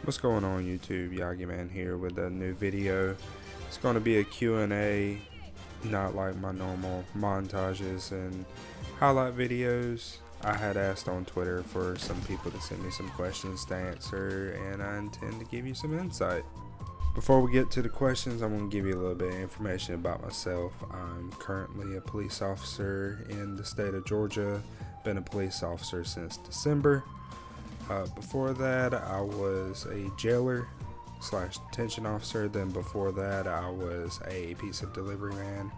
What's going on YouTube? Yagi Man here with a new video. It's going to be a Q&A, not like my normal montages and highlight videos. I had asked on Twitter for some people to send me some questions to answer, and I intend to give you some insight. Before we get to the questions, I'm going to give you a little bit of information about myself. I'm currently a police officer in the state of Georgia. Been a police officer since December. Before that, I was a jailer / detention officer. Then before that, I was a pizza delivery man.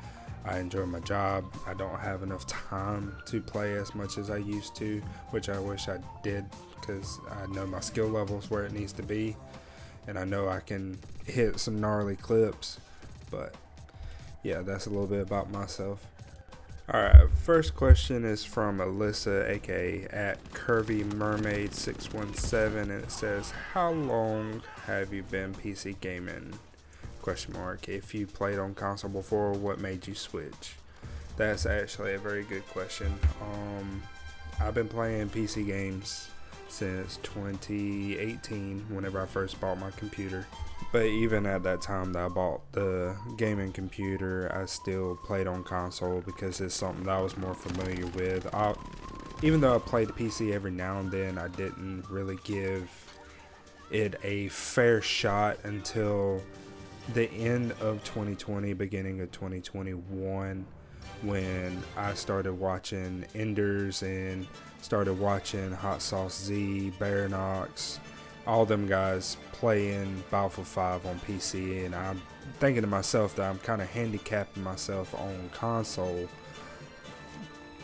I enjoy my job. I don't have enough time to play as much as I used to, which I wish I did, because I know my skill level's where it needs to be, and I know I can hit some gnarly clips. But yeah, that's a little bit about myself. Alright, first question is from Alyssa, aka at Curvy Mermaid 617, and it says, how long have you been PC gaming? ? If you played on console before, what made you switch? That's actually a very good question. I've been playing PC games since 2018, whenever I first bought my computer. But even at that time that I bought the gaming computer, I still played on console because it's something that I was more familiar with. Even though I played the PC every now and then, I didn't really give it a fair shot until the end of 2020, beginning of 2021, when I started watching Enders and started watching Hot Sauce Z, Baranox, all them guys playing Battlefield 5 on PC, and I'm thinking to myself that I'm kind of handicapping myself on console,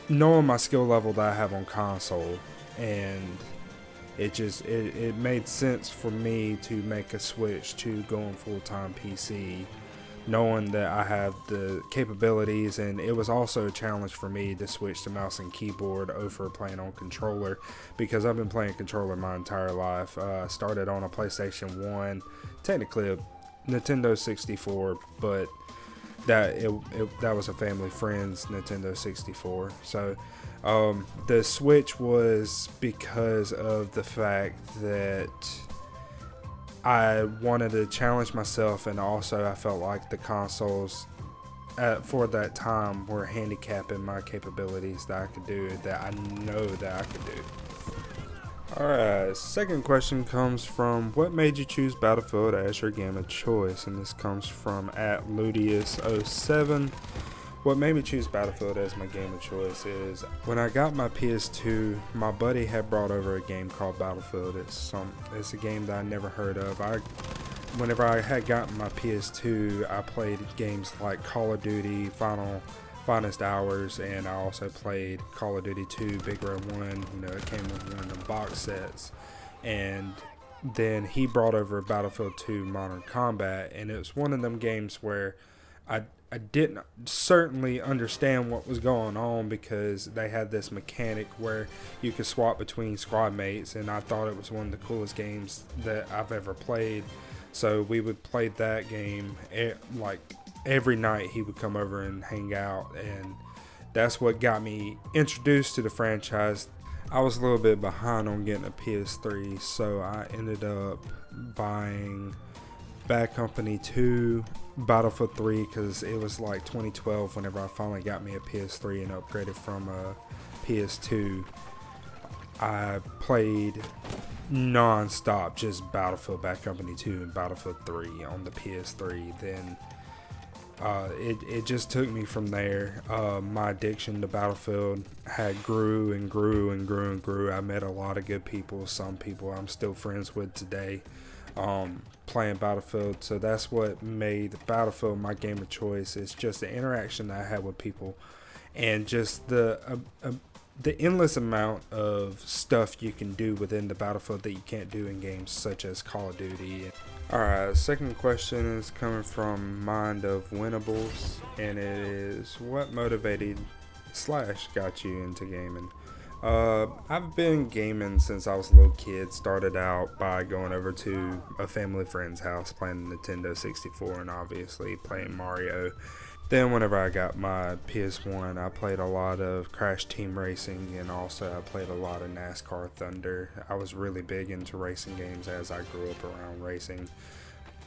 knowing my skill level that I have on console, and it made sense for me to make a switch to going full-time PC, knowing that I have the capabilities. And it was also a challenge for me to switch to mouse and keyboard over playing on controller, because I've been playing controller my entire life. Started on a PlayStation 1, technically a Nintendo 64, but that was a family friend's Nintendo 64. So the switch was because of the fact that I wanted to challenge myself, and also I felt like the consoles for that time were handicapping my capabilities that I could do, that I know that I could do. Alright, second question comes from, what made you choose Battlefield as your game of choice? And this comes from at Ludius07. What made me choose Battlefield as my game of choice is, when I got my PS2, my buddy had brought over a game called Battlefield. It's a game that I never heard of. Whenever I had gotten my PS2, I played games like Call of Duty, Finest Hours, and I also played Call of Duty 2, Big Red 1. It came with one of the box sets. And then he brought over Battlefield 2 Modern Combat, and it was one of them games where I didn't certainly understand what was going on, because they had this mechanic where you could swap between squad mates, and I thought it was one of the coolest games that I've ever played. So we would play that game like every night. He would come over and hang out, and that's what got me introduced to the franchise. I was a little bit behind on getting a PS3, so I ended up buying Bad Company 2, Battlefield 3, because it was like 2012 whenever I finally got me a PS3 and upgraded from a PS2. I played non-stop just Battlefield, Bad Company 2, and Battlefield 3 on the PS3. Then it just took me from there. My addiction to Battlefield grew and grew and grew and grew. I met a lot of good people, some people I'm still friends with today, playing Battlefield. So that's what made Battlefield my game of choice. It's just the interaction that I had with people, and just the endless amount of stuff you can do within the Battlefield that you can't do in games such as Call of Duty. Alright, second question is coming from Mind of Winnables, and it is, what motivated / got you into gaming? I've been gaming since I was a little kid. Started out by going over to a family friend's house, playing Nintendo 64, and obviously playing Mario. Then whenever I got my PS1, I played a lot of Crash Team Racing, and also I played a lot of NASCAR Thunder. I was really big into racing games as I grew up around racing.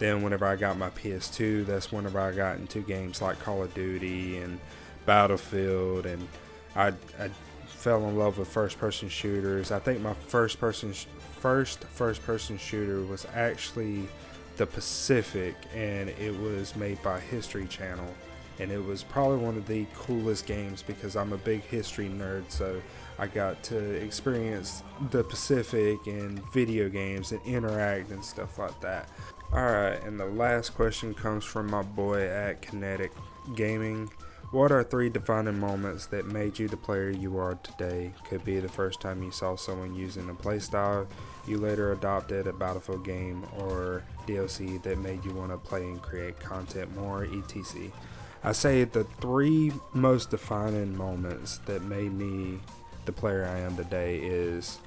Then whenever I got my PS2, that's whenever I got into games like Call of Duty and Battlefield, and I fell in love with first-person shooters. I think my first first-person shooter was actually the Pacific, and it was made by History Channel. And it was probably one of the coolest games because I'm a big history nerd, so I got to experience the Pacific and video games and interact and stuff like that. Alright, and the last question comes from my boy at Kinetic Gaming. What are 3 defining moments that made you the player you are today? Could be the first time you saw someone using a playstyle you later adopted, a Battlefield game, or DLC that made you want to play and create content more, etc. I say the 3 most defining moments that made me the player I am today is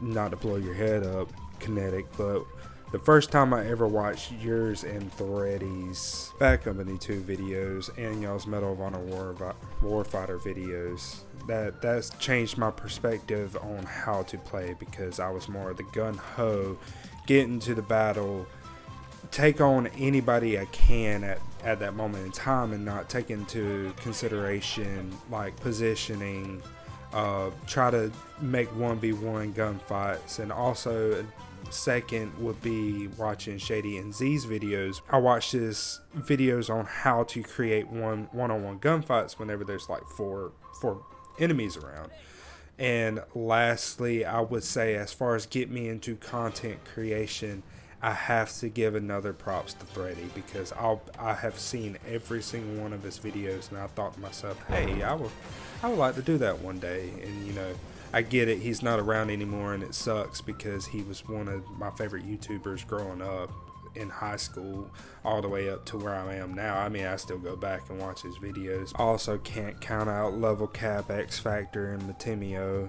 not to blow your head up, Kinetic, but the first time I ever watched yours and Thready's Backup M.2 videos and y'all's Medal of Honor Warfighter videos, that's changed my perspective on how to play, because I was more of the gun-ho, get into the battle, take on anybody I can at that moment in time, and not take into consideration like positioning, try to make 1v1 gunfights. And also second would be watching Shady and Z's videos. I watch his videos on how to create one-on-one gunfights whenever there's like four enemies around. And lastly, I would say, as far as get me into content creation, I have to give another props to Thready, because I have seen every single one of his videos, and I thought to myself, hey, I would like to do that one day. And you know, I get it, he's not around anymore, and it sucks because he was one of my favorite YouTubers growing up in high school all the way up to where I am now. I mean, I still go back and watch his videos. I also can't count out Level Cap, X Factor, and Matimio.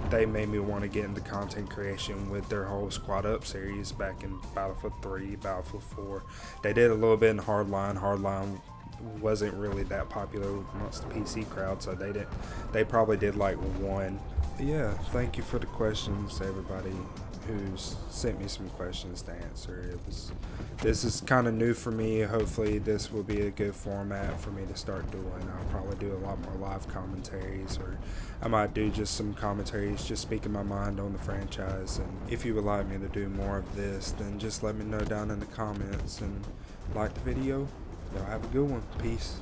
They made me want to get into content creation with their whole Squad Up series back in Battlefield 3, Battlefield 4. They did a little bit in Hardline. Hardline wasn't really that popular amongst the PC crowd, so they probably did like one. But yeah, thank you for the questions, everybody who's sent me some questions to answer. This is kind of new for me. Hopefully this will be a good format for me to start doing. I'll probably do a lot more live commentaries, or I might do just some commentaries, just speaking my mind on the franchise. And if you would like me to do more of this, then just let me know down in the comments, and like the video. Y'all have a good one. Peace.